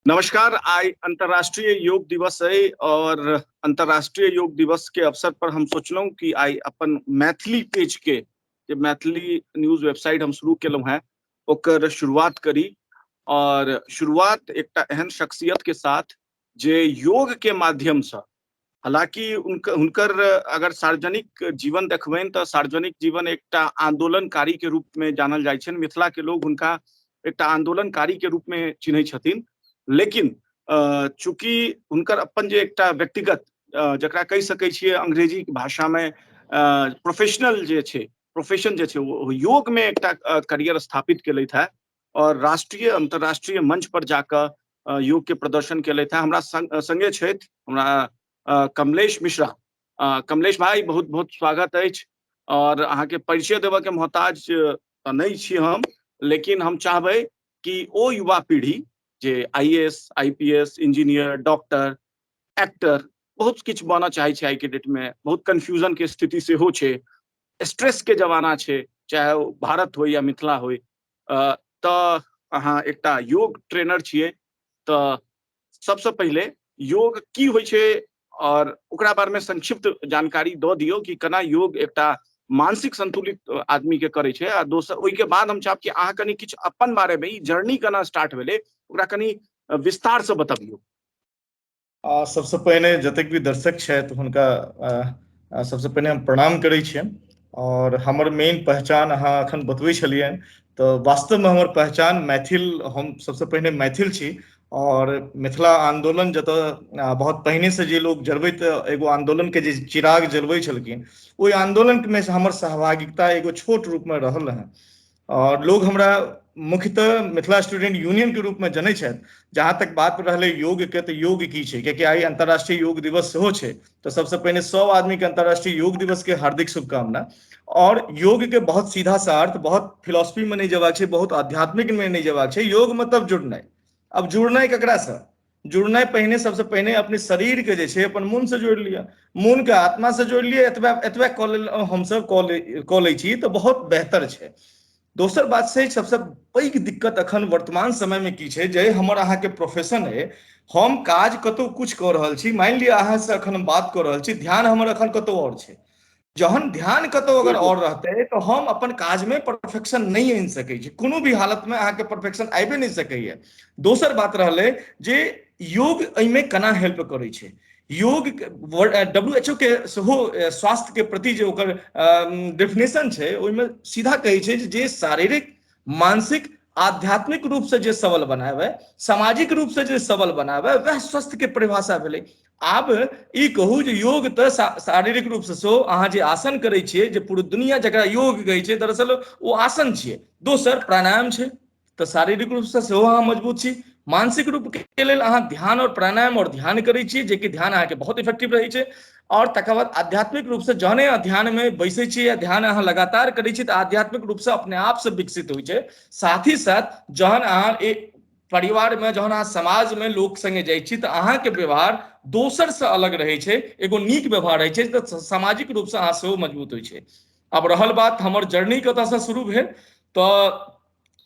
नमस्कार। आज अंतर्राष्ट्रीय योग दिवस है और अंतर्राष्ट्रीय योग दिवस के अवसर पर हम सोचलहुँ कि आई अपन मैथिली पेज के जे मैथिली न्यूज वेबसाइट हम शुरू केलहुँ हैं ओकर शुरुआत करी और शुरुआत एकटा एहन शख्सियत के साथ जे योग के माध्यम से हालांकि हुनकर अगर सार्वजनिक जीवन देखबनि तऽ सार्वजनिक जीवन एकटा आंदोलनकारी के रूप में जानल जाइ छनि। मिथिला के लोग हुनका एकटा आंदोलनकारी के रूप में चिन्है छथिन। लेकिन चूंकि हुनकर अपन जे एकटा व्यक्तिगत जकरा कहि सकै छियै अंग्रेजी भाषा में प्रोफेशनल जे छै प्रोफेशन जे छै वो योग में एकटा करियर स्थापित केलथि है और राष्ट्रीय अंतर्राष्ट्रीय मंच पर जाकर योग के प्रदर्शन केलथि है। हमरा संगे छथि हमरा कमलेश मिश्रा। कमलेश भाई बहुत बहुत स्वागत अछि और अहाँ के परिचय देबऽ के मोहताज तऽ नहि छी हम, लेकिन हम चाहबै कि ओ युवा पीढ़ी जे IAS IPS engineer doctor actor बहुत किछु बनऽ चाहै छै, आइ के डेट में बहुत कन्फ्यूजन के स्थिति सेहो छै, स्ट्रेस के जमाना छै, चाहे ओ भारत हो या मिथिला हो। तऽ अहाँ एकटा योग ट्रेनर छियै, तऽ सबसे पहिले योग की होइ छै और ओकरा बारे में संक्षिप्त जानकारी दऽ दियौ कि केना योग एकटा मानसिक संतुलित आदमी के करे छै। आ दोसर ओहि के बाद हम चाहब कि अहाँ कनि किछु अपन बारे में ई जर्नी केना स्टार्ट भेलै ओकरा कनि विस्तार से बतबियौ। सबसे पहिने जतेक भी दर्शक छथि हुनका सबसे पहिने हम प्रणाम करै छियनि और हमर मेन पहचान अहाँ एखन बतबै छलियनि तऽ वास्तवमे हमर पहचान मैथिल, हम सबसे पहिने मैथिल छी और मिथिला आंदोलन जतऽ बहुत पहिने से जे लोग जरबैत एगो आंदोलन के जे चिराग जलबै छलखिन ओहि आंदोलन में हमर सहभागिता एगो छोट रूप में रहल है और लोग हमरा मुख्यतः मिथिला स्टूडेंट यूनियन के रूप में जनै छथि। जहाँ तक बात रहलै योग के, तऽ योग की छै, कियाकि आइ अंतर्राष्ट्रीय योग दिवस सेहो छै, तो सबसे पहिने सब आदमी के अंतर्राष्ट्रीय योग दिवस के हार्दिक शुभकामना। और योग के बहुत सीधा सा अर्थ, बहुत फिलोसफी में नहीं जेबाक छै, बहुत आध्यात्मिक में नहीं जेबाक छै। योग मतलब जुड़नाइ। अब जुड़नाइ ककरा से? जुड़नाइ पहिने सबसे पहिने अपने शरीर के जे छै अपन मन से जोड़ि लिअ, मन के आत्मा से जोड़ि लिअ। एतबे हमसब कऽ लै छी तऽ बहुत बेहतर छै। दोसर बात छै, सबसे पैघ दिक्कत अखन वर्तमान समय में की छै, जे हमर अहाँके प्रोफेशन है, हम काज कतौ कुछ कऽ रहल छी, मान लिअ अहाँ से अखन हम बात कऽ रहल छी, ध्यान हमर अखन कतौ और छै। जहन ध्यान कतौ अगर बिल्कुल और रहतै तो हम अपन काज में परफेक्शन नहीं आनि सकै छी, कोनो भी हालत में अहाँके परफेक्शन आबे नहीं सकैए। दोसर बात रहलै जे योग एहिमे केना हेल्प करै छै। योग WHO के सेहो स्वास्थ्य के प्रति जे ओकर डेफिनेशन छै ओहिमे सीधा कहै छै जे शारीरिक मानसिक आध्यात्मिक रूप से जे सबल बनाबै, सामाजिक रूप से जे सबल बनाबै, वह स्वस्थ के परिभाषा भेलै। आब ई कहू जे योग तऽ शारीरिक रूप से सेहो अहाँ जे आसन करै छियै, जे पूरी दुनिया जकरा योग कहै छै, दरअसल ओ आसन छियै। दोसर प्राणायाम छै, तऽ शारीरिक रूप से सेहो अहाँ मजबूत छी। मानसिक रूप के लेल अहाँ ध्यान और प्राणायाम और ध्यान करै छियै, जेकि ध्यान अहाँके बहुत इफेक्टिव रहै छै। और तकर बाद आध्यात्मिक रूप से जहने ध्यान में बैसे छियै या ध्यान अहाँ लगातार करै छियै तऽ आध्यात्मिक रूप से अपने आप से विकसित होइ छै। साथ ही साथ जहन अहाँ एक परिवार में, जहन अहाँ समाज में लोक संगे जाइ छी तऽ अहाँके व्यवहार दोसर से अलग रहै छै, एगो नीक व्यवहार रहै छै, तऽ सामाजिक रूप से अहाँ सेहो मजबूत होइ छै। अब रहल बात हमर जर्नी कतऽ से शुरू भेल, तऽ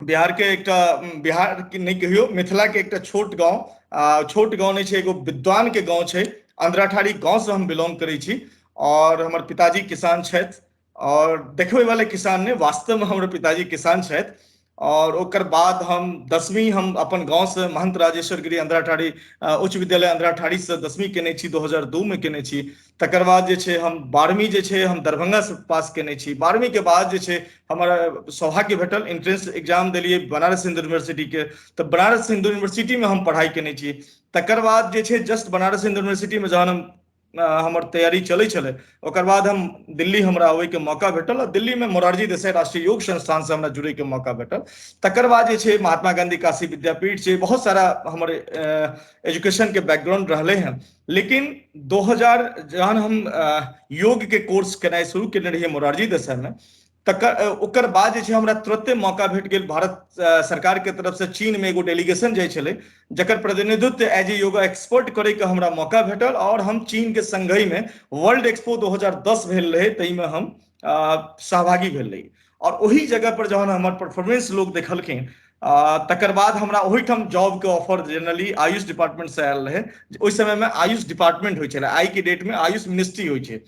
बिहार के एकटा, बिहार के नहीं कहियो, मिथिला के एकटा छोट गांव नहीं छै, एगो विद्वान के गांव छै, अंधराठाड़ी गांव से हम बिलोंग करै छी। और हमर पिताजी किसान छथि, और देखबै वाले किसान ने, वास्तव में हमर पिताजी किसान छथि। और ओकर बाद हम 10वीं हम अपन गांव से महंत राजेश्वर गिरी अंधराठाड़ी उच्च विद्यालय अंधराठाड़ी से 10वीं केने छी, 2002 में केने छी। तकर बाद जे छै हम 12वीं जे छै हम दरभंगा से पास केने छी। 12वीं के बाद जे छै हमर सौभाग्य भेटल, एंट्रेंस एग्जाम देलियै बनारस हिंदू यूनिवर्सिटी के, तऽ बनारस हिंदू यूनिवर्सिटी में हम पढ़ाई केने छी। तकर बाद जे छै जस्ट बनारस हिंदू यूनिवर्सिटी में जहन हम हमर तैयारी चलै छलै, ओकर बाद हम दिल्ली हमरा आबैके मौका भेटल, और दिल्ली में मोरारजी देसाई राष्ट्रीय योग संस्थान से हमरा जुड़ैके मौका भेटल। तकर बाद जे छै महात्मा गांधी काशी विद्यापीठ छै, बहुत सारा हमर एजुकेशन के बैकग्राउंड रहलै हैं। लेकिन 2000 जहन हम योग के कोर्स केनाइ शुरू केने रहियै मोरारजी देसाई में, ओकर बाद जे छै हमरा तुरंते मौका भेट गेल भारत सरकार के तरफ से चीन में एगो डेलीगेशन जाइ छलै, जकर प्रतिनिधित्व एज ए योगा एक्सपर्ट करे के हमरा मौका भेटल। और हम चीन के संघई में वर्ल्ड एक्सपो 2010 भेल रहे, ताहिमे हम सहभागी भेल रही। और वही जगह पर जहन हमर परफॉर्मेंस लोग देखलखिन तकर बाद हमरा ओहिठाम जॉब के ऑफर जनरली आयुष डिपार्टमेंट से आयल रहे। ओहि समय में आयुष डिपार्टमेंट होइ छलै, आइ के डेट में आयुष मिनिस्ट्री होइ छै,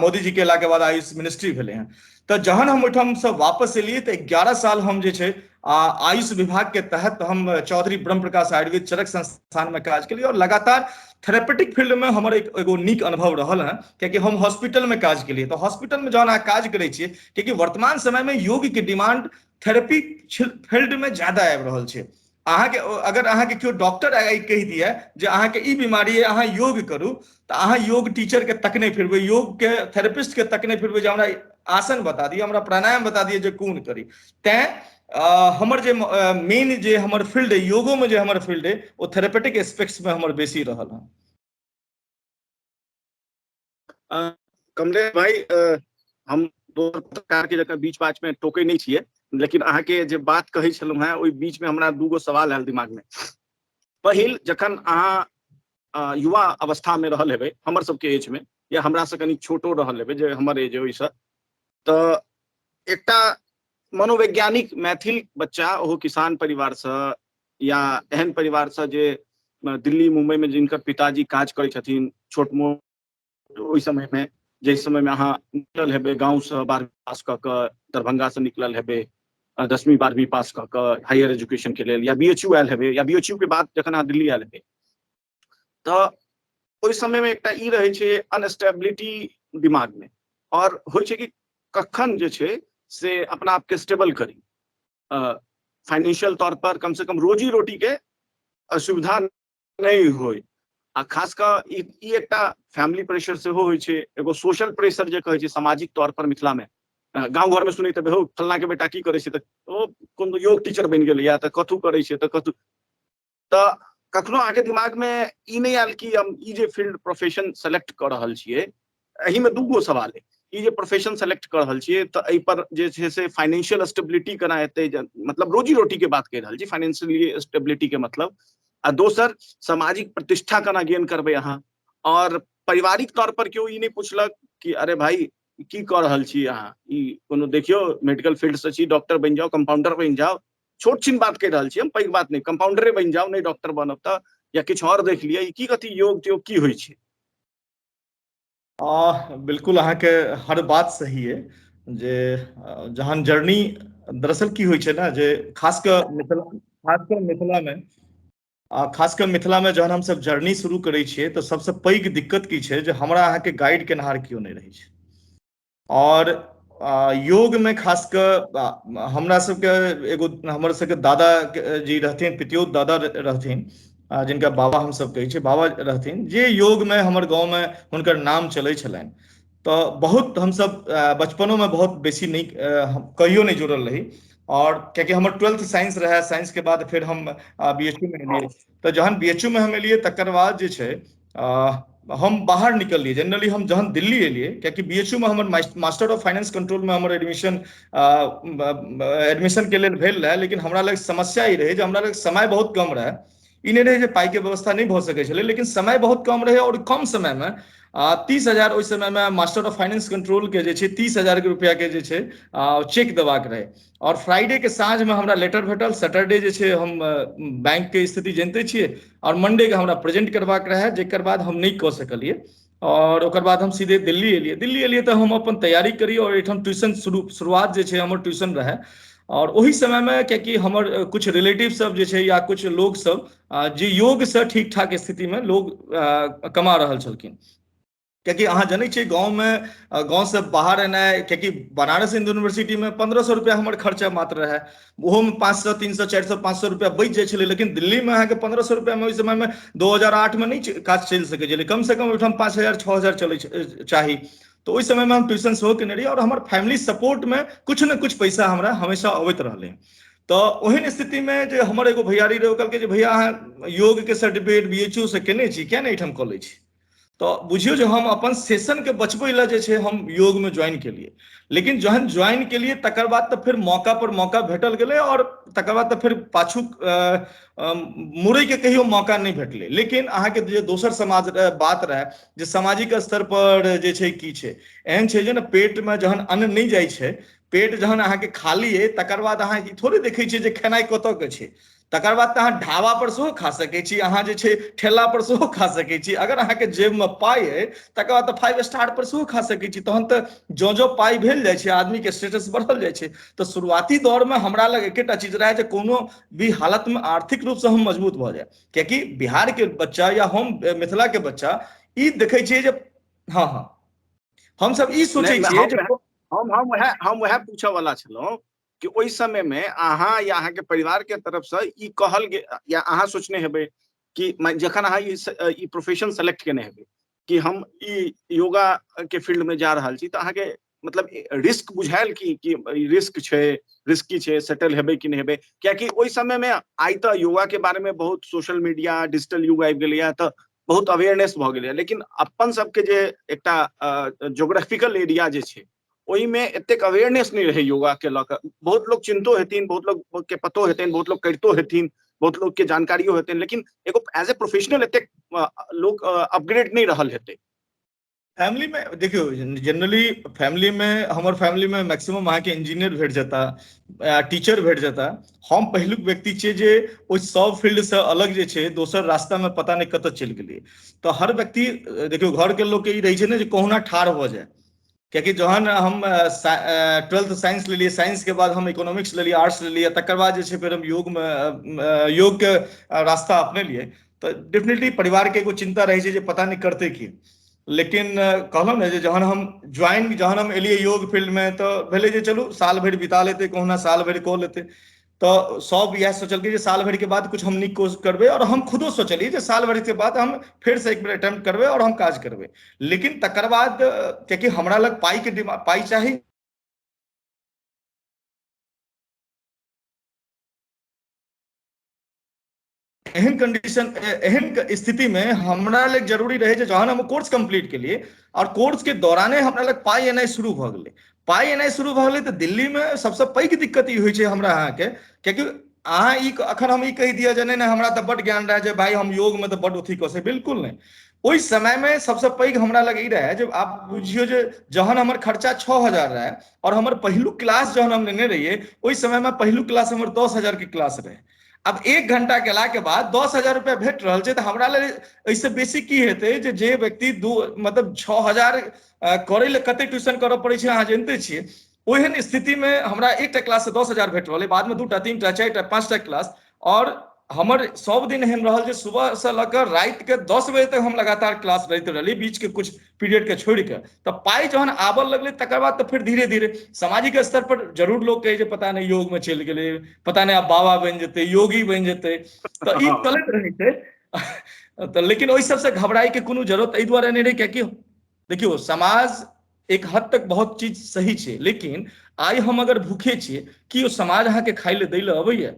मोदी जी के अयला के बाद आयुष मिनिस्ट्री भेलै हैं। तो जहन हम ओहिठाम से वापस एलियै तो 11 साल हम जे छै आयुष विभाग के तहत हम चौधरी ब्रह्म प्रकाश आयुर्वेद चरक संस्थान में काज केलियै और लगातार थेरेपेटिक फील्ड में हमर एगो नीक अनुभव रहल है, कियाकि हम हॉस्पिटल में काज केलियै। तो हॉस्पिटल में जहन अहाँ काज करै छियै, कियाकि वर्तमान समय में योग के डिमांड थेरेपी फील्ड में ज्यादा आबि रहल छै। अहाँके अगर अहाँके केओ डॉक्टर आइ कहि दिए जे अहाँके ई बीमारी है, अहाँ योग करू, तो अहाँ योग टीचर के तक नहीं फिरबै, योग के थेरेपिस्ट के तक नहीं फिरबै जे हमरा आसन बता दिए, हमरा प्राणायाम बता दिए जे कोन करी। तैं हमर जे मेन जे हमर फील्ड है योगो में, जे हमर फील्ड है वो थेरेपेटिक एस्पेक्ट्स में हमर बेसी रहल है। कमलेश भाई, हम दो पत्रकार के जगह बीच बाच में टोके नहीं छिए, लेकिन अहाँ के जे बात कही छलू हैं ओहि बीच में हमरा दूगो सवाल आयल दिमाग में। पहिल, जखन अहाँ युवा अवस्था में रहल हेबै, हमर सबके एज में, या हमरा से कनी छोटो रहल हेबै जे हमर एज ओहि से, तो एकटा मनोवैज्ञानिक मैथिल बच्चा, ओहो किसान परिवार से या एहन परिवार से जे दिल्ली मुंबई में जिनकर पिताजी काज करै छथिन, छोट मोट ओहि समय में, जिस समय में अहाँ निकलल हेबै गाँव से 12वीं पास कऽ कऽ, दरभंगा से निकलल हेबै 10वीं 12वीं पास कऽ कऽ हायर एजुकेशन के लेल, या बीएचयू आयल हेबै, या बीएचयू के बाद जखन अहाँ दिल्ली आयल हेबै, तो ओहि समय में एकटा ई रहै छै अनस्टेबिलिटी दिमाग में, और होइ छै कि कखन जे छै से अपना आप के स्टेबल करी, फाइनेंशियल तौर पर कम से कम रोजी रोटी के असुविधा नहीं होय। आ खास कर ई एकटा फैमिली प्रेशर से होइ छै, एगो सोशल प्रेशर जे कहै छै सामाजिक तौर पर मिथिला में, गाँव घर में सुनैत हेबै, हो फल्ला के बेटा की करै छै, तऽ ओ कोनो योग टीचर बनि गेलै, या तऽ कथू करै छै, तऽ कथू, तऽ कखनो अहाँके दिमाग में ई नहीं आयल कि हम ई जे फील्ड प्रोफेशन सेलेक्ट कर रहल छियै, एही में दूगो सवाल है। ई जे प्रोफेशन सेलेक्ट कर रहल छियै, तऽ एहि पर जे छै से फाइनेंशियल स्टेबिलिटी केना एतै, मतलब रोजी रोटी के बात कहि रहल छी, फाइनेंशियली स्टेबिलिटी के मतलब, आ दोसर सामाजिक प्रतिष्ठा केना गेन करबै अहाँ, और पारिवारिक तौर पर केओ ई नहीं पूछलक कि अरे भाई की कऽ रहल छी अहाँ, ई कोनो देखियो मेडिकल फील्ड से छी, डॉक्टर बनि जाओ, कंपाउंडर बनि जाओ, छोट छिन बात कहि रहल छी हम, पैघ बात नहीं, कंपाउंडरे बनि जाओ, नहीं डॉक्टर बनब तऽ, या किछु और देख लिअ, ई की कथी योग त्योग की होइ छै। बिल्कुल अहाँ के हर बात सही है, जे जहन जर्नी दरअसल की होइ छै ना, जे खासकर मिथिला में, खासकर मिथिला में जहन हम सब जर्नी शुरू करै छियै, तो सबसे पैघ दिक्कत की छै जे हमरा अहाँ के गाइड केनहार केओ नहीं रहै छै। और योग में खासकर हमरा सबके एगो हमर सबके दादा जी रहथिन, पितियोत दादा रहथिन, जिनका बाबा हम सब कहै छियै, बाबा रहथिन, जे योग में हमर गांव में हुनकर नाम चलै छलनि। तो बहुत हम सब बचपनों में बहुत बेसी नहीं कहियो नहीं जुड़ल रही, और क्योंकि हमर 12th साइंस रहे, साइंस के बाद फिर हम बीएचयू में एलियै। तो जहन बीएचयू में हम एलियै तकर बाद जे छै हम बाहर निकलिए। जनरली हम जहन दिल्ली एलिए, क्योंकि बीएचयू में हमर मास्टर ऑफ फाइनेंस कंट्रोल में हमर एडमिशन के लेल भेल रहे, लेकिन हमरा लग समस्या ई रहे जे हमरा लग समय बहुत कम रहे। ई नहीं रहे जे पाई के व्यवस्था नहीं भऽ सकै छलै, लेकिन समय बहुत कम रहे, और कम समय में 30,000 ओहि समय में मास्टर ऑफ फाइनेंस कंट्रोल के जे छै 30,000 के रुपया के जे छै चेक देबाक रहे। और फ्राइडे के साँझ में हमरा लेटर भेटल, सैटरडे जे छै हम बैंक के स्थिति जानते छियै, और मंडे के हमरा प्रेजेंट करबाक रहे, जेकर बाद हम नहीं कऽ सकलिए। और ओकर बाद हम सीधे दिल्ली एलिए तो हम अपन तैयारी करी, और एहिठाम ट्यूशन शुरुआत जे छै हमर ट्यूशन रहे। और ओहि समय में क्योंकि हमर कुछ रिलेटिव सब जे छै, या कुछ लोग सब जे योग से ठीक ठाक स्थिति में लोग कमा रहल छलखिन। क्योंकि अहाँ जानै छियै गाँव में, गाँव से बाहर एनाइ, क्योंकि बनारस हिंदू यूनिवर्सिटी में 1500 रुपया हमर खर्चा मात्र रहे, ओहो में 500 300 400 500 रुपया बचि जाइ छलै। लेकिन दिल्ली में अहाँके 1500 रुपया में ओहि समय में 2008 में नहीं काज चलि सकै छलै, कम से कम ओहिठाम 5000 6000 चलै चाही। तो ओहि समय में हम ट्यूशन सेहो केने रही, और हमर फैमिली सपोर्ट में कुछ ने कुछ पैसा हमरा हमेशा अबैत रहलै। तो ओहन स्थिति में जे हमर एगो भैयारी रहे, ओ कहलकै जे भैया अहाँ योग के सर्टिफिकेट बीएचयू से केने छी, किया नहीं एहिठाम कऽ लै छी। तो बुझियो जो हम अपन सेशन के बचबै ला जे छै हम योग में ज्वाइन केलिए। लेकिन जहन ज्वाइन केलिए तकर बाद तो फिर मौका पर मौका भेटल गेलै, और तकर बाद तो फिर पाछू मुड़ै के कहियो मौका नहीं भेटलै। लेकिन अहाँके जे दोसर समाज बात रहे, जे सामाजिक स्तर पर जे छै की छै, एहन छै जे ने पेट में जहन अन्न नहीं जाइ छै, पेट जहन अहाँके खाली है तकर बाद अहाँ ई थोड़े देखै छियै जे खेनाइ कतऽ के छै। तकर बाद तऽ अहाँ ढाबा पर सेहो खा सकै छी, अहाँ जे छै ठेला पर सेहो खा सकै छी। अगर अहाँके जेबमे पाइ अइ तकर बाद तऽ 5 स्टार पर सेहो खा सकै छी। तहन तऽ जो पाइ भेल जाइ छै आदमीके स्टेटस बढ़ल जाइ छै। तऽ शुरुआती दौरमे हमरा लग एकेटा चीज रहै जे कोनो भी हालतमे आर्थिक रूपसँ हम मजबूत भऽ जाय, कियाकि बिहारके बच्चा या हम मिथिलाके बच्चा ई देखै छियै जे हाँ हाँ हमसब ई सोचै नहीं, छियै जे हम वह पूछे वाला छलहुँ कि ओहि समय में अहाँ या अहाँ के परिवार के तरफ से ई कहल गेल या अहाँ सोचने हेबै कि जखन अहाँ ई प्रोफेशन सेलेक्ट केने हेबै कि हम ई योगा के फील्ड में जा रहल छी, तऽ अहाँ के मतलब रिस्क बुझायल कि रिस्क छै, रिस्की छै, सेटल हेबै कि नहीं हेबै? कियाकि ओहि समय में आइ तऽ योगा के बारे में बहुत सोशल मीडिया डिजिटल युग आबि गेलैया, तऽ बहुत अवेयरनेस भऽ गेलैया। लेकिन अपन सबके जे एकटा जोग्राफिकल एरिया जे छै ओहि में एतेक अवेयरनेस नहीं रहे योगा के लऽ कऽ। बहुत लोग चिंतो हेथिन, बहुत लोग के पतो हेतनि, बहुत लोग करितो हेथिन, बहुत लोग के जानकारियों हेतनि, लेकिन एगो एज ए प्रोफेशनल एतेक लोग अपग्रेड नहीं रहल हेतै। फैमिली में देखियो जनरली फैमिली में हमर फैमिली में मैक्सिमम अहाँके इंजीनियर भेट जेता, टीचर भेट जेता। हम पहिलुक व्यक्ति छियै जे ओहि सब फील्ड से अलग जे छै दोसर रास्ता में पता नहीं कतऽ चलि गेलियै। तऽ हर व्यक्ति देखियो घर के लोग के ई रहै छै ने जे कहुना ठाढ़ भऽ जाय। कियाकि जहन हम 12th साइंस लेलियै, साइंस के बाद हम इकोनॉमिक्स लेलियै, आर्ट्स लेलियै, तकर बाद जे छै फिर हम योग के रास्ता अपनेलियै। तऽ डेफिनेटली परिवार के एगो चिंता रहै छै जे पता नहीं करतै की। लेकिन कहलहुँ ने जे जहन हम एलियै योग फील्ड में तऽ भेलै जे चलू साल भरि बिता लेतै, कहुना साल भरि कऽ लेतै। तऽ सब इएह सोचलकै जे साल भरि के बाद कुछ हम नीक कोर्स करबै, और हम खुदो सोचलियै जे साल भरि के बाद हम फिर से एक बेर अटेम्प्ट करबै और हम काज करबै। लेकिन तकर बाद कियाकि हमरा लग पाइ चाही, एहन कंडीशन एहन स्थिति में हमरा लग जरूरी रहे जे जहन हम कोर्स कंप्लीट केलिए और कोर्स के दौराने हमरा लग पाइ एनाइ शुरू भऽ गेलै। पाइ एनाइ शुरू भऽ गेलै तऽ दिल्ली में सबसँ पैघ दिक्कत ई होइ छै हमरा अहाँके, कियाकि अहाँ ई अखन हम ई कहि दिअ जे नहीं हमरा तऽ बड्ड ज्ञान रहै जे भाई हम योग में तऽ बड्ड अथी कऽ सकै, बिल्कुल नहीं। ओहि समय में सबसँ पैघ हमरा लग ई रहै जे आप बुझियौ जे जहन हमर खर्चा 6,000 रहै और हमर पहिलुक क्लास जहन हम लेने रहियै ओहि समय में पहिलुक क्लास हमर 10,000 के क्लास रहै। अब 1 घंटा केला के बाद 10,000 रुपया भेट रहल छै, तऽ हमरा लेल एहिसँ बेसी की हेतै जे व्यक्ति मतलब 6,000 करै लए कते ट्यूशन करऽ पड़ै छै अहाँ जानिते छियै। ओहन स्थिति में हमरा एकटा क्लास से 10,000 भेट रहल है, बाद में 2टा 3टा 4टा 5टा क्लास। और हमर सब दिन एहन रहल जे सुबह से लऽ कऽ रात के 10 बजे तक हम लगातार क्लास रहते रहली, बीच के कुछ पीरियड के छोड़ के। तऽ पाइ जहन आबऽ लगलै तकर बाद तऽ फिर धीरे धीरे सामाजिक स्तर पर जरूर लोग कहे जे पता नहीं योग में चलि गेलै, पता नहीं आब बाबा बनि जेतै, योगी बनि जेतै, तऽ ई हाँ, चलैत रहै छै। तऽ लेकिन ओहि सबसे घबराए के कोनो जरूरत एहि दुआरे नहीं रहे कियाकि देखियो समाज एक हद तक बहुत चीज सही छै, लेकिन आइ हम अगर भूखे छियै कि ओ समाज अहाँके खाय लए दै लए अबैया?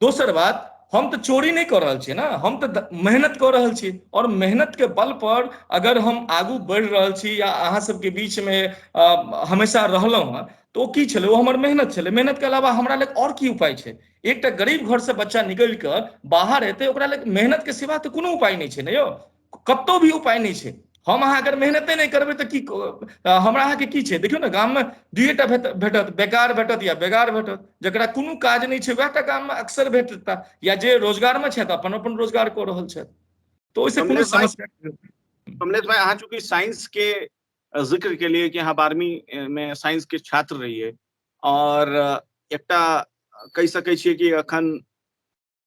दोसर बात, हम तऽ चोरी नहीं कऽ रहल छियै ना, हम तऽ मेहनत कऽ रहल छी, और मेहनत के बल पर अगर हम आगू बढ़ि रहल छी या अहाँ सबके बीच में हमेशा रहलहुँ हँ, तो की छलै? ओ हमर मेहनत छलै। मेहनत के अलावा हमरा लग और की उपाय छै? एकटा गरीब घर से बच्चा निकलि कऽ बाहर एतै, ओकरा लग मेहनत के सिवा तऽ कोनो उपाय नहीं छै ने यौ, कतौ भी उपाय नहीं छै। हम अहाँ अगर मेहनते नहीं करबै तऽ की हमरा अहाँके की छै? देखियौ ने गाम में दुइएटा भेटत, बेकार भेटत या बेगार भेटत। जकरा कोनो काज नहीं छै वएह टा गाम में अक्सर भेटता, या जे रोजगार में छथि अपन अपन रोजगार कऽ रहल छथि। तो ओहिसे कोनो कमलेश भाई, समस्या अहाँ चूंकि साइंस के जिक्र के लिए कि अहाँ 12वीं में साइंस के छात्र रहिए, और एकटा कहि सकै छियै कि अखन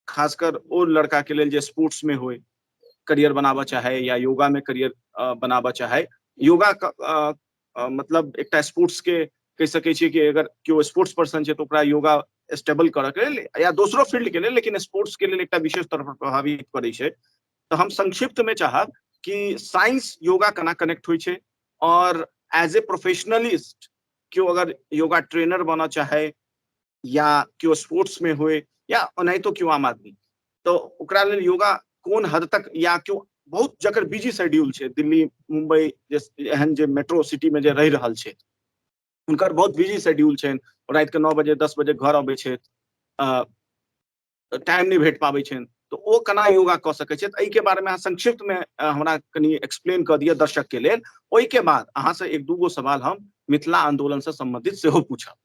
खासकर ओ लड़का के लेल जे स्पोर्ट्स में होय, करियर बनाबऽ चाहे या योगा में करियर बनाबऽ चाहे। योगा मतलब एकटा स्पोर्ट्स के कहि सकै छियै कि अगर केओ स्पोर्ट्स पर्सन छै तऽ ओकरा योगा स्टेबल करऽ के लेल या दोसरो फील्ड के लेल, लेकिन स्पोर्ट्स के लेल एकटा विशेष तरह पर प्रभावित करै छै। तो हम संक्षिप्त में चाहब कि साइंस योगा केना कनेक्ट होइ छै, और एज ए प्रोफेशनलिस्ट केओ अगर योगा ट्रेनर बनना चाहे या केओ स्पोर्ट्स में होय या ओनाहितो केओ आम आदमी, तो ओकरा लेल योगा कोन हद तक, या केओ बहुत जकर बिजी शेड्यूल छै, दिल्ली मुंबई एहन जे मेट्रो सिटी में जे रहि रहल छै, हुनकर बहुत बिजी शेड्यूल छनि, रात के 9 बजे 10 बजे घर अबै छै, टाइम नहीं भेट पाबै छनि, तो ओ केना योगा कऽ सकै छै? एहि के बारे में अहाँ संक्षिप्त में हमरा कनि एक्सप्लेन कऽ दिअ दर्शक के लेल। ओहि के बाद अहाँ से एक दूगो सवाल हम मिथिला आंदोलन से संबंधित सेहो पूछब।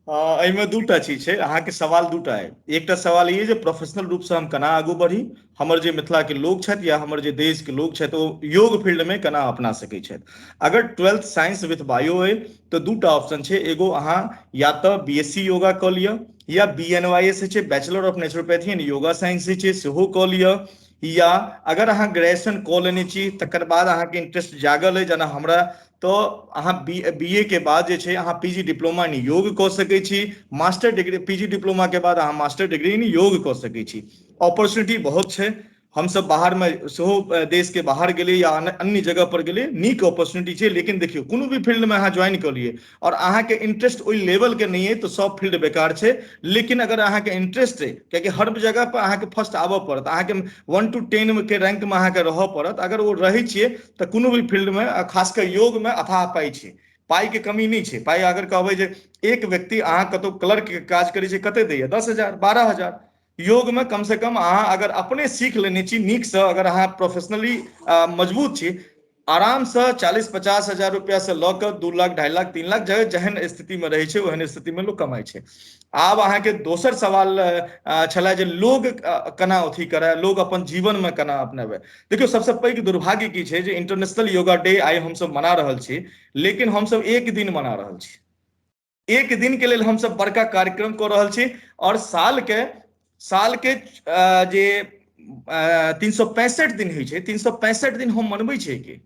एहिमे दूटा चीज छै, अहाँके सवाल दूटा है। एकटा सवाल ये जे प्रोफेशनल रूप से हम केना आगू बढ़ी, हमर जे मिथिला के लोग छथि या हमर जे देश के लोग छथि ओ योग फील्ड में केना अपना सकै छथि। अगर 12th साइंस विथ बायो है तो दूटा ऑप्शन छै, एगो अहाँ या तो बीएससी योगा कऽ लिअ या BNYS छै, bachelor of naturopathy and yoga science छै, सेहो कऽ लिअ। या अगर अहाँ ग्रेजुएशन कऽ लेने छी तकर बाद अहाँके इंटरेस्ट जागल है जेना हमरा, तो अहाँ BA के बाद जे छै अहाँ PG डिप्लोमा इन योग कऽ सकै छी। मास्टर डिग्री PG डिप्लोमा के बाद अहाँ मास्टर डिग्री इन योग कऽ सकै छी। अपॉर्चुनिटी बहुत छै, हमसब बाहर में सेहो देश के बाहर गेलियै या अन्य जगह पर गेलियै, नीक अपॉर्चुनिटी छै। लेकिन देखियौ कोनो भी फील्ड में अहाँ ज्वाइन कऽ लियै और अहाँके इंटरेस्ट ओहि लेवल के नहीं है तो सब फील्ड बेकार छै। लेकिन अगर अहाँके इंटरेस्ट है, कियाकि हर जगह पर अहाँके फर्स्ट आबऽ पड़त, अहाँके 1 to 10 के रैंक में अहाँके रहऽ पड़त। अगर वो रहै छियै तऽ कोनो भी फील्ड में, खासकर योग में अथाह पाइ छै, पाइ के कमी नहीं छै। पाइ अगर कहबै जे एक व्यक्ति अहाँ कतौ क्लर्क के काज करै छै कते दैया, 10,000 12,000। योग में कम से कम अहाँ अगर अपने सीख लेने छी नीक से, अगर अहाँ प्रोफेशनली मजबूत छी, आराम से 40-50 हजार रुपया से लऽ कऽ 2 लाख 2.5 लाख 3 लाख जेहन स्थिति में रहै छै ओहन स्थिति में लोग कमाइ छै। आब अहाँके दोसर सवाल छलै जे लोग केना अथी करे, लोग अपन जीवन में केना अपनाबे। देखियौ सबसे पैघ दुर्भाग्य की छै जे इंटरनेशनल योगा डे आइ हमसब मना रहल छी, लेकिन हमसब एक दिन मना रहल छी। एक दिन के लेल हमसब बड़का कार्यक्रम कऽ रहल छी और साल के जे 365 दिन होइ छै, 365 दिन हम मनबै छै कि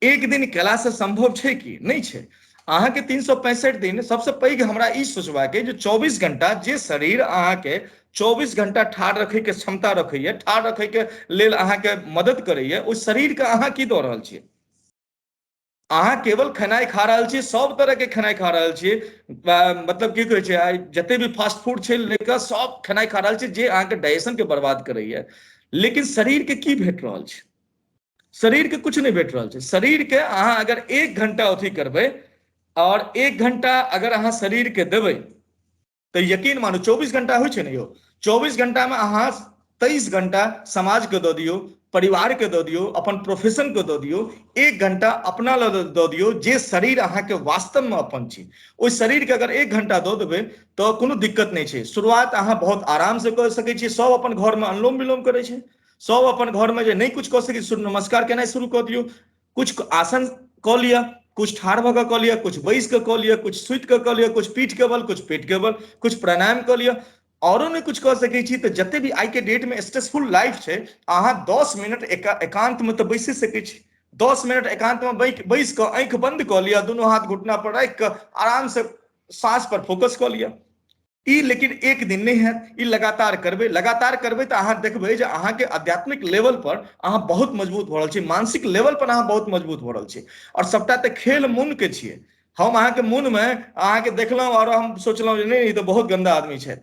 एक दिन केला से संभव छै कि नहीं छै। अहाँके 365 दिन, सबसे पैघ हमरा ई सोचबाक है जे 24 घंटा जे शरीर अहाँके 24 घंटा ठाढ़ रखे के क्षमता रखैया, ठाढ़ रखे के लेल अहाँके मदद करैया, ओहि शरीर के अहाँ की दऽ रहल छियै। अहाँ केवल खेनाइ खा रहल छियै, सब तरह के खेनाइ खा रहल छियै, मतलब की कहै छै आइ जते भी फास्ट फूड छै लेकर सब खेनाइ खा रहल छियै जे अहाँके डाइजेशन के बर्बाद करैया। लेकिन शरीर के की भेट रहल छै, शरीर के कुछ नहीं भेट रहल छै। शरीर के अहाँ अगर 1 घंटा अथी करबै और 1 घंटा अगर अहाँ शरीर के देबै तो यकीन मानू 24 घंटा होइ छै ने यौ, 24 घंटा में अहाँ 23 घंटा समाज के दऽ दियौ, परिवार के दऽ दियौ, अपन प्रोफेशन के दऽ दियौ, 1 घंटा अपना लऽ दऽ दियौ जे शरीर अहाँके वास्तव में अपन छी। ओहि शरीर के अगर 1 घंटा दऽ देबै तो कोनो दिक्कत नहीं छै। शुरुआत अहाँ बहुत आराम से कर सकै छी, सब अपन घर में अनुलोम विलोम करै छै, सब अपन घर में जे नहीं कुछ कऽ सकै सूर्य नमस्कार केनाइ शुरू कऽ दियौ, कुछ आसन कऽ लिअ, कुछ ठाढ़ भऽ कऽ कऽ लिअ, कुछ बैस कऽ कऽ लिअ, कुछ सुति कऽ कऽ लिअ, कुछ पीठ के बल, कुछ पेट के बल, कुछ प्राणायाम कऽ लिअ। औरो नहीं कुछ कऽ सकै छी तऽ जते भी आइ के डेट में स्ट्रेसफुल लाइफ छै, अहाँ 10 मिनट एकांत में तऽ बैसे सकै छी। 10 मिनट एकांत में बैस कऽ आंखि बंद कऽ लिअ, दुनू हाथ घुटना पर राखि कऽ आराम से सांस पर फोकस कऽ लिअ। ई लेकिन एक दिन नहीं हैत, ई लगातार करबै तऽ अहाँ देखबै जे अहाँके आध्यात्मिक लेवल पर अहाँ बहुत मजबूत भऽ रहल छी, मानसिक लेवल पर अहाँ बहुत मजबूत भऽ रहल छी। और सबटा तऽ खेल मन के छियै। हम अहाँके मन में अहाँके देखलहुँ और हम सोचलहुँ जे नहीं ई तऽ बहुत गंदा आदमी छै,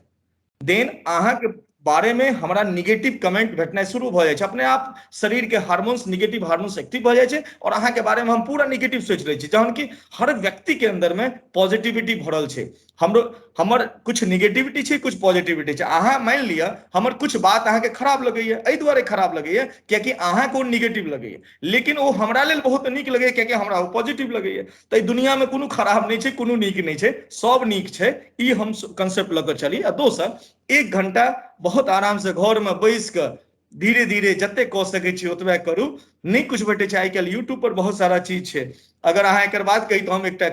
देन अहाँके बारे में हमरा निगेटिव कमेंट भेटनाइ शुरू भऽ जाइ छै। अपने आप शरीर के हार्मोन्स, निगेटिव हार्मोन्स एक्टिव भऽ जाइ छै और अहाँके बारे में हम पूरा निगेटिव सोचि लै छी, जहन कि हर व्यक्ति के अंदर में पॉजिटिविटी भरल छै। हमर कुछ निगेटिविटी छै, कुछ पॉजिटिविटी छै। अहाँ मानि लिअ हमर कुछ बात अहाँके खराब लगैया, एहि दुआरे खराब लगैया कियाकि अहाँके ओ निगेटिव लगैया, लेकिन ओ हमरा लेल बहुत नीक लगैया कियाकि हमरा ओ पॉजिटिव लगैया। तऽ ई दुनिया में कोनो खराब नहीं छै, कोनो नीक नहीं छै, सब नीक छै। ई हम कंसेप्ट लऽ कऽ चली। आ दोसर, 1 घंटा बहुत आराम से घर में बैस कऽ धीरे धीरे जते कऽ सकै छी ओतबे करू। नहीं कुछ भेटै छै, आइ काल्हि यूट्यूब पर बहुत सारा चीज छै। अगर अहाँ एकर बात कही तो हम एकटा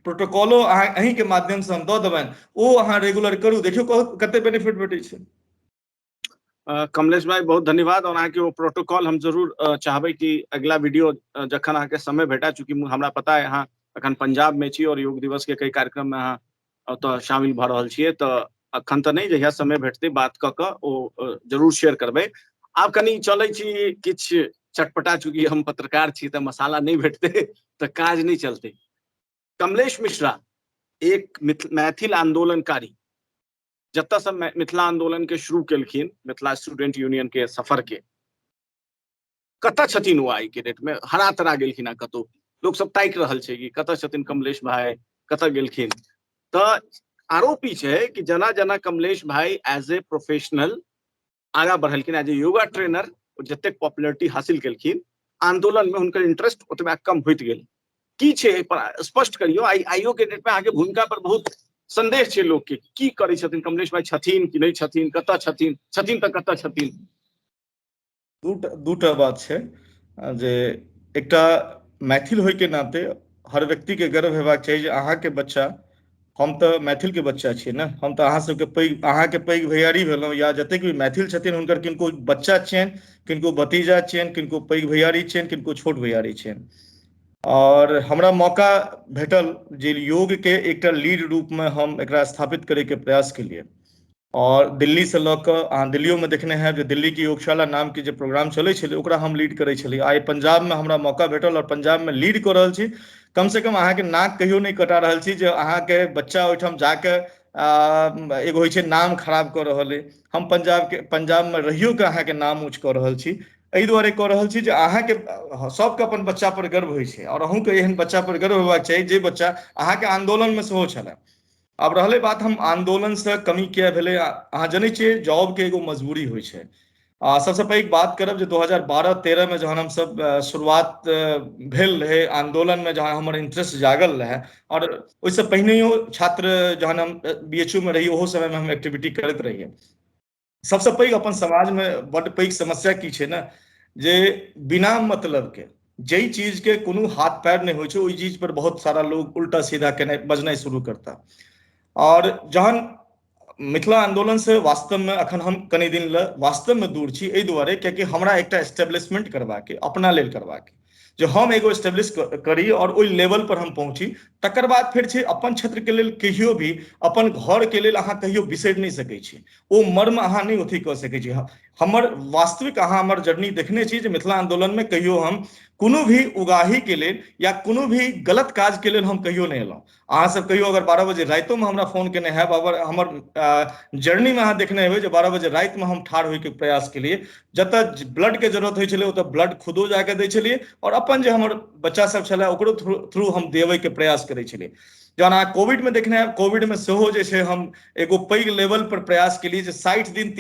प्रोटोकॉलो अहीं के माध्यम से हम दऽ देबनि, ओ अहाँ रेगुलर करू, देखियौ कते बेनिफिट भेटै छै। कमलेश भाई बहुत धन्यवाद। और अहाँ के वो प्रोटोकॉल हम जरूर चाहबै कि अगला वीडियो जखन अहाँ के समय भेटा, चूंकि हमरा पता है अहाँ अखन पंजाब में छी और योग दिवस के कई कार्यक्रम में अहाँ ओतऽ शामिल भऽ रहल छियै, तऽ अखन तऽ नहीं, जहिया समय भेटतै बात कऽ कऽ ओ जरूर शेयर करबै। आब कनि चलै छी किछ चटपटा, चूंकि हम पत्रकार छी तऽ मसाला नहीं भेटतै तऽ काज नहीं चलतै। कमलेश मिश्रा एक मैथिल आंदोलनकारी, जतऽ से मिथिला आंदोलन के शुरू केलखिन, मिथिला स्टूडेंट यूनियन के सफर के, कतऽ छथिन ओ आइ के डेट में? हरा तरा गेलखिन, कतौ लोग सब ताकि रहल छै कि कतऽ छथिन कमलेश भाई, कतऽ गेलखिन। तऽ आरोपी छै कि जेना जेना कमलेश भाई एज ए प्रोफेशनल आगा बढ़लखिन, एज ए योगा ट्रेनर जतेक पॉपुलरिटी हासिल केलखिन, आंदोलन में हुनकर इंटरेस्ट ओतबा कम होइत गेल। की छै पर स्पष्ट करियौ, आइयो के डेट में आगे भूमिका पर बहुत संदेश छै लोक के की करै छथिन, कमलेश भाई छथिन कि नहीं छथिन, कतऽ छथिन, छथिन तऽ कतऽ छथिन? दूटा बात छै जे एकटा मैथिल होय के नाते हर व्यक्ति के गर्व हेबाक चाही जे अहाँके बच्चा, हम तऽ मैथिल के बच्चा छियै ने, हम तऽ अहाँ सबके पैघ, अहाँके पैघ भैयारी भेलहुँ, या जतेक भी मैथिल छथिन हुनकर किनको बच्चा छियनि, किनको भतीजा छियनि, किनको पैघ भैयारी छियनि, किनको छोट भैयारी छियनि। और हमरा मौका भेटल जे योग के एकटा लीड रूप में हम एकरा स्थापित करे के प्रयास केलिए। और दिल्ली से लऽ कऽ अहाँ दिल्लियो में देखने हैब जे दिल्ली की योगशाला नाम के जे प्रोग्राम चलै छलै ओकरा हम लीड करै छलियै। आइ पंजाब में हमरा मौका भेटल और पंजाब में लीड कऽ रहल छी। कम से कम अहाँके नाक कहियो नहीं कटा रहल छी जे अहाँके बच्चा ओहिठाम जाके एगो होइ छै नाम खराब कऽ रहल अइ। हम पंजाब में रहियो के अहाँके नाम ऊँच कऽ रहल छी, एहि दुआरे कऽ रहल छी जे अहाँके सबके अपन बच्चा पर गर्व होइ छै, और अहूँके एहन बच्चा पर गर्व होबाक चाही जे बच्चा अहाँके आंदोलन में सेहो छलै। अब रहले बात हम आंदोलन से कमी किया भेलै, अहाँ जनै छियै जॉब के एगो मजबूरी होइ छै। सबसे पैघ बात करब जे 2012-13 में जहन हमसब शुरुआत भेल रहे आंदोलन में, जहन हमर इंटरेस्ट जागल रहे, और ओहिसँ पहिनहियो छात्र जहन हम BHU में रही ओहो समय में हम एक्टिविटी करैत रहियै। सबसे पैघ अपन समाज में बड्ड पैघ समस्या की छै ने, जे बिना मतलब के जई चीज के कोनो हाथ पैर नहीं होइ छै ओहि चीज पर बहुत सारा लोग उल्टा सीधा केनाइ बजनाइ शुरू करता। और जहन मिथिला आंदोलन से वास्तव में अखन हम कनि दिन ल वास्तव में दूर छी, एहि दुआरे कियाकि हमरा एकटा एस्टेब्लिशमेंट करबाके, अपना लेल करबाके, जो हम एगो एस्टेब्लिश करी और ओहि लेवल पर हम पहुंची, तकर बाद फिर छै अपन क्षेत्र के लेल कहियो भी, अपन घर के लेल अहाँ कहियो बिसरि नहीं सकै छी, ओ मर्म अहाँ नहीं अथी कऽ सकै छी। हमर वास्तविक अहाँ हमर जर्नी देखने छी जे मिथिला आंदोलन में कहियो हम कोनो भी उगाही के लेल या कोनो भी गलत काज के लेल हम कहियो नहीं एलहुँ। अहाँ सब कहियो अगर 12 बजे राइतो में हमरा फोन केने हैब, अगर हमर जर्नी में अहाँ देखने हेबै जे 12 बजे राति में हम ठाढ़ होइके प्रयास केलिए, जतऽ ब्लड के जरूरत होइ छलै ओतऽ ब्लड खुदो जाके दै छलिए, और अपन जे हमर बच्चा सब छलै ओकरो थ्रू हम देबै के प्रयास करै छलिए। जहन अहाँ कोविड में देखने हैब, कोविड में सेहो जे छै हम एगो पैघ लेवल पर प्रयास केलिए जे 60 दिन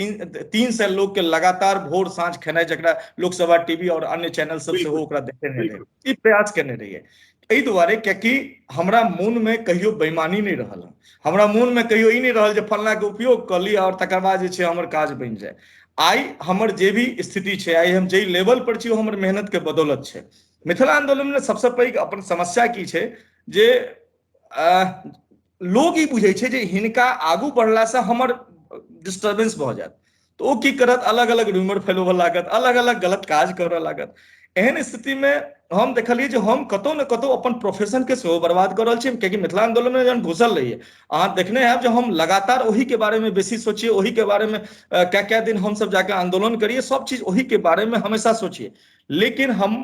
300 लोग के लगातार भोर साँझ खेनाइ, जकरा लोकसभा टीवी और अन्य चैनल सब सेहो बिल्कुल ओकरा देखेने रहे, बिल्कुल। ई प्रयास केने रहिए। एहि दुआरे कियाकि हमरा मोन में कहियो बेईमानी नहीं रहल, हमरा मोन में कहियो ई नहीं रहल जे फलना के उपयोग कऽ ली और तकर बाद जे छै हमर काज बनि जाए। आइ हमर जे भी स्थिति छै, आइ हम जे लेवल पर छी, ओ हमर मेहनत के बदौलत छै। मिथिला आंदोलन में सबसे पैघ अपन समस्या की छै जे लोग ई बुझै छै जे हिनका आगू बढ़लासँ हमर डिस्टर्बेंस भऽ जायत, तऽ ओ की करत, अलग अलग रूमर फैलाबऽ लागत, अलग अलग गलत काज करऽ लागत। एहन स्थिति में हम देखलियै जे हम कतौ ने कतौ अपन प्रोफेशन के सेहो बर्बाद कऽ रहल छी, कियाकि मिथिला आंदोलन में जहन घुसल रहियै, अहाँ देखने हैब जे हम लगातार ओही के बारे में बेसी सोचिए, ओही के बारे में क्या दिन हम सब जाके आंदोलन करिए, सब चीज ओही के बारे में हमेशा सोचिए, लेकिन हम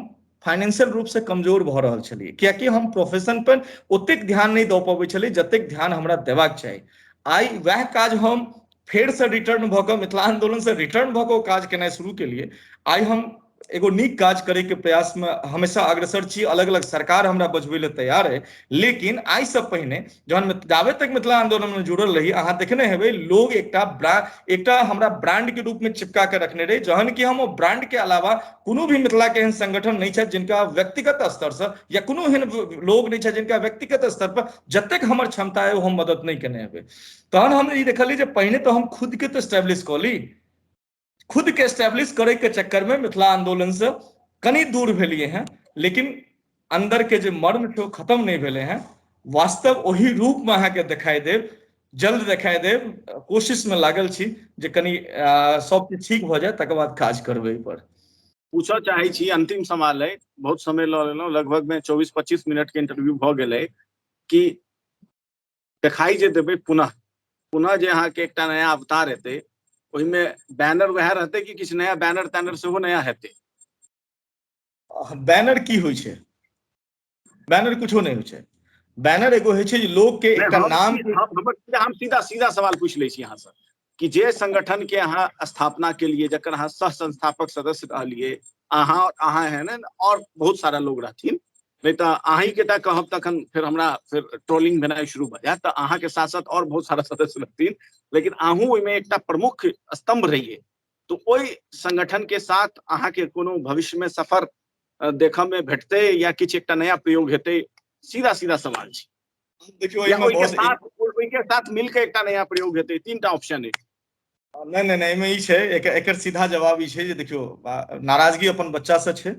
फाइनेंशियल रूप से कमजोर भऽ रहल छलियै, कियाकि हम प्रोफेशन पर ओतेक ध्यान नहीं दऽ पबै छलियै जतेक ध्यान हमरा देबाक चाही। आइ वएह काज हम फेर से रिटर्न भऽ कऽ, मिथिला आंदोलन से रिटर्न भऽ कऽ काज केनाइ शुरू केलिए। आइ हम एगो नीक काज करे के प्रयास में हमेशा अग्रसर छी, अलग अलग सरकार हमरा बजबै ले तैयार है, लेकिन आइ से पहिने जहन जाबे तक मिथिला आंदोलन में जुड़ल रही, अहाँ देखने हेबै लोग एकटा हमरा ब्रांड के रूप में चिपका के रखने रहे, जहन कि हम ओ ब्रांड के अलावा कोनो भी मिथिला के एहन संगठन नहीं छथि जिनका व्यक्तिगत स्तर से, या कोनो एहन लोग नहीं छथि जिनका व्यक्तिगत स्तर पर जतेक हमर क्षमता है वो हम मदद नहीं केने हेबै। तहन हम ई देखलियै जे पहिने तो हम खुद के तो स्टैब्लिश कऽ ली, खुद के स्टैब्लिश करे के चक्कर में मिथिला आंदोलन से कनी दूर भेलिए हैं, लेकिन अंदर के जो मर्म छै खत्म नहीं भेले हैं। वास्तव वही रूप में अहाँ के दिखाई देव, जल्द दिखाई देव, कोशिश में लागल छी जे कनी सब चीज ठीक भऽ जाए, तकर बाद काज करबै पर। पूछऽ चाहे छी, अंतिम सवाल है, बहुत समय लऽ लेलहुँ, लगभग में 24-25 मिनट के इंटरव्यू भऽ गेलै, कि देखाई जे देबै पुनः जे अहाँ के एकटा नया अवतार हेतै, ओहिमे बैनर वएह रहतै कि किछु नया बैनर तैनर सेहो नया हेतै? बैनर की होइ छै? बैनर कुछो नहीं होइ छै। बैनर एगो होइ छै जे लोग के एकटा नाम हम सीधा सवाल पूछ लै छी अहाँ से, कि जे संगठन के अहाँ स्थापना के लिए, जकर अहाँ सह संस्थापक सदस्य रहलिए, अहाँ है ना, और बहुत सारा लोग रहथिन, नहीं तो अहीं के टा कहब तखन फिर हमरा फिर ट्रोलिंग भेनाइ शुरू भऽ जायत, तऽ अहाँ के साथ साथ और बहुत सारा सदस्य रहथिन, लेकिन अहूँ ओहिमे एकटा प्रमुख स्तंभ रहिए, तो ओहि संगठन के साथ अहाँ के कोनो भविष्य में सफर देखऽ में भेटतै, या किछु एकटा नया प्रयोग हेतै? सीधा सवाल छै। देखियो या एहिमे बहुत ओहि के साथ मिल के एकटा नया प्रयोग हेतै? तीनटा ऑप्शन है। नहीं नहीं नहीं, एहिमे ई छै, एकर सीधा जवाब ई छै जे देखियो नाराजगी अपन बच्चा से छै,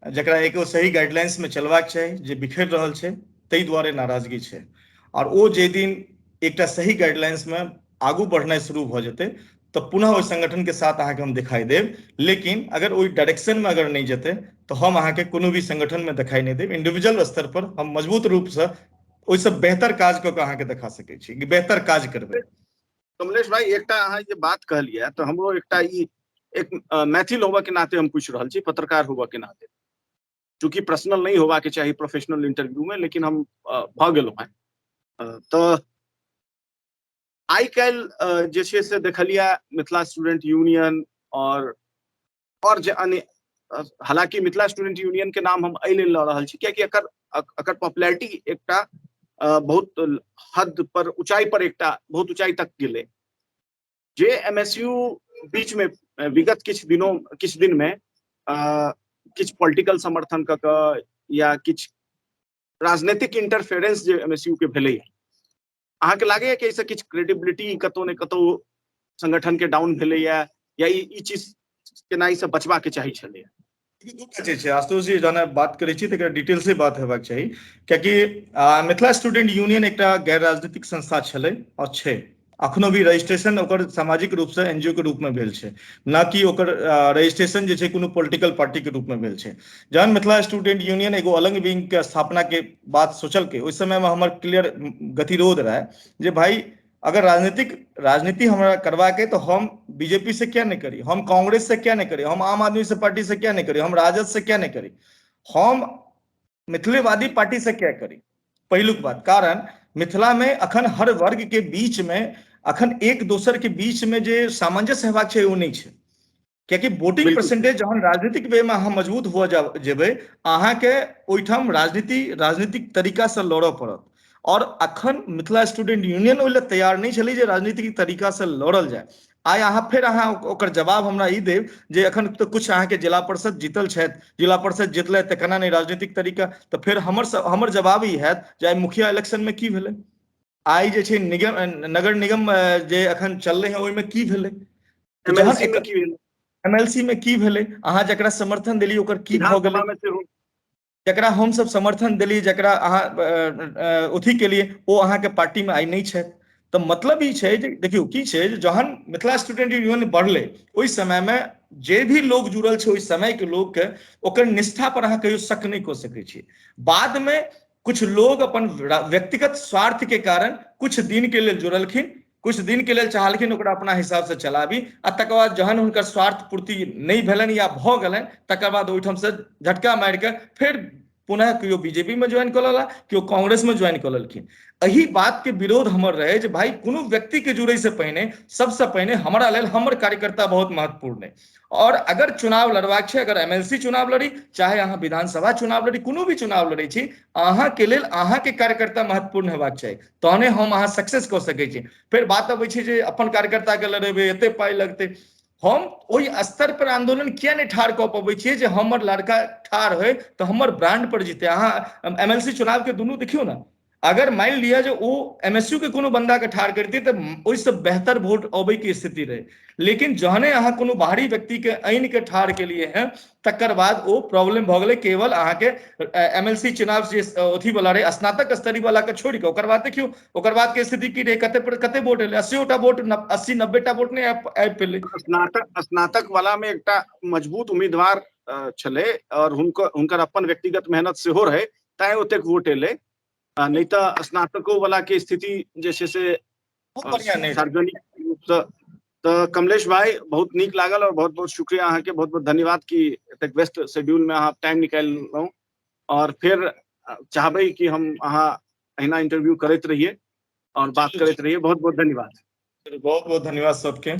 जकरा एगो सही गाइडलाइंस में चलबाक चाही, जे बिखर रहल छै ताहि दुआरे नाराजगी छै। और ओ जे दिन एकटा सही गाइडलाइंस में आगू बढ़नाइ शुरू भऽ जेतै तऽ पुनः ओहि संगठन के साथ अहाँके हम दिखाई देब। लेकिन अगर ओहि डायरेक्शन में अगर नहीं जेतै तो हम अहाँके कोनो भी संगठन में दिखाई नहीं देब। इंडिविजुअल स्तर पर हम मजबूत रूप से ओहिसँ बेहतर काज कऽ के अहाँके देखा सकै छी, बेहतर काज करबै। कमलेश भाई, एकटा अहाँ ये बात कहलिए तो हमरो एकटा ई एक मैथिल होबा के नाते हम पूछ रहल छी, पत्रकार होबा के नाते, चूंकि पर्सनल नहीं होबा के चाही प्रोफेशनल इंटरव्यू में, लेकिन हम भ गेलहुं हैं। तो आइ काल्हि जे छै से देखलिए मिथिला स्टूडेंट यूनियन और जे अन्य, हालांकि मिथिला स्टूडेंट यूनियन के नाम हम एहि लेल लऽ रहल छी कियाकि एकर पॉपुलैरिटी एकटा बहुत हद पर, ऊंचाई पर, एकटा बहुत ऊंचाई तक गेलै। जे एमएसयू बीच में विगत किछ दिन में किछ पॉलिटिकल समर्थन क के या किछ राजनीतिक इंटरफेरेंस जे एमएसयू के भेलै, अहाँके लागैया कि एहिसँ किछ क्रेडिबिलिटी कतौ ने कतौ संगठन के डाउन भेलैया, या ई चीज केनाइ से बचबा के चाही छलै? दूटा चीज छै आशुतोष जी, जहन बात करै छी तऽ डिटेल से बात हेबाक चाही, कियाकि मिथिला स्टूडेंट यूनियन एकटा गैर राजनीतिक संस्था छलै और छै, अखनो भी रजिस्ट्रेशन ओकर सामाजिक रूप से एनजीओ के रूप में भेल छै, न कि ओकर रजिस्ट्रेशन जे छै कोनो पॉलिटिकल पार्टी के रूप में भेल छै। जहन मिथिला स्टूडेंट यूनियन एगो अलग विंग के स्थापना के बात सोचलकै, ओहि समय में हमर क्लियर गतिरोध रहे जे भाई अगर राजनीति हमरा करवाके तो हम बीजेपी से क्या नहीं करी, हम कांग्रेस से क्या नहीं करी, हम आम आदमी से पार्टी से क्या नहीं करी, हम राजद से क्या नहीं करी, हम मिथिलेवादी पार्टी से क्या करी। पहिलुक बात, कारण मिथिला में अखन हर वर्ग के बीच में अखन एक दोसर के बीच में जे सामंजस्य हेबाक छै ओ नहीं छै, कियाकि वोटिंग परसेंटेज जहन राजनीतिक वे में अहाँ मजबूत हुआ जेबै, अहाँके ओहिठाम राजनीतिक तरीका से लड़ऽ पड़त। और अखन मिथिला स्टूडेंट यूनियन ओहि तैयार नहीं छलै जे राजनीतिक तरीका से लड़ल जाए। आइ अहाँ फेर अहाँ ओकर जवाब हमरा ई देब जे अखन तो कुछ अहाँके जिला परिषद जीतल छथि, जिला परिषद जितलै तऽ केना नहीं राजनीतिक तरीका, तऽ फेर हमर जवाब ई हैत जे आइ मुखिया इलेक्शन में की भेलै, आइ जे छै नगर निगम जे अखन चललै है ओहिमे की भेलै, एमएलसी में की भेलै, अहाँ जकरा समर्थन देलियै ओकर की भऽ गेलै, जकरा हम सब समर्थन देलियै, जकरा अहाँ अथी केलियै ओ अहाँके पार्टी में आइ नहीं छै। तो मतलब ई छै जे देखियो की छै, जहन मिथिला स्टूडेंट यूनियन बढ़लै ओहि समय में जे भी लोग जुड़ल छै ओहि समय के लोग के ओकर निष्ठा पर अहाँ कहियो शक नहीं कऽ सकै छी। बाद में कुछ लोग अपन व्यक्तिगत स्वार्थ के कारण कुछ दिन के लेल जुड़लखिन, कुछ दिन के लेल चाहलखिन ओकरा अपना हिसाब से चलाबी, आ तकर बाद जहन हुनकर स्वार्थ पूर्ति नहीं भेलनि या भऽ गेलनि तकर बाद ओहिठाम से झटका मारि के फेर पुनः केओ बीजेपी में ज्वाइन कऽ लेला, केओ कांग्रेस में ज्वाइन कऽ लेलखिन। एही बात के विरोध हमर रहे जे भाई कोनो व्यक्ति के जुड़े से पहिने सबसे पहिने हमरा लेल हमर कार्यकर्ता बहुत महत्वपूर्ण है। और अगर चुनाव लड़बाक छै, अगर एमएलसी चुनाव लड़ी, चाहे अहाँ विधानसभा चुनाव लड़ी, कोनो भी चुनाव लड़ै छी, अहाँ के लेल अहाँ के कार्यकर्ता महत्वपूर्ण हेबाक चाही, तहने हम अहाँ सक्सेस कऽ सकै छी। फिर बात अबै छै जे अपन कार्यकर्ता के लड़ेबै एते पाई लगतै, हम ओहि स्तर पर आंदोलन किया नहीं ठाढ़ कऽ पबै छियै जे हमर लड़का ठाढ़ होय तऽ हमर ब्रांड पर जीते। अहाँ एमएलसी चुनाव के दुनू देखियौ ना, अगर मान लिया जो वो एमएसयू के कोनो बंदा के ठाढ़ करती तो ओहिसँ बेहतर वोट अबै के स्थिति रहे, लेकिन जहने अहाँ कोनो बाहरी व्यक्ति के आनि के ठाढ़ के लिए हैं तकर बाद वो प्रॉब्लम भऽ गेलै। केवल अहाँके एमएलसी चुनाव जे अथी वाला रहे स्नातक स्तरीय वाला के छोड़ के ओकर बाद देखियो ओकर बाद के स्थिति की रहे, कते वोट एलै, 80टा वोट 80-90टा वोट नहीं आबि पेलै। स्नातक वाला में एकटा मजबूत उम्मीदवार छलै और हुनकर अपन व्यक्तिगत मेहनत सेहो रहे तैं ओतेक वोट एलै, नहीं तो स्नातकों वाला के स्थिति जे छै से सार्वजनिक रूप से। तो कमलेश भाई, बहुत नीक लागल और बहुत बहुत शुक्रिया अहाँ के, बहुत बहुत धन्यवाद कि एतेक व्यस्त शेड्यूल में अहाँ टाइम निकाललहुँ, और फिर चाहबै कि हम अहाँ अहिना इंटरव्यू करैत रहिए और बात करैत रहिए। बहुत बहुत धन्यवाद। बहुत बहुत धन्यवाद सबके।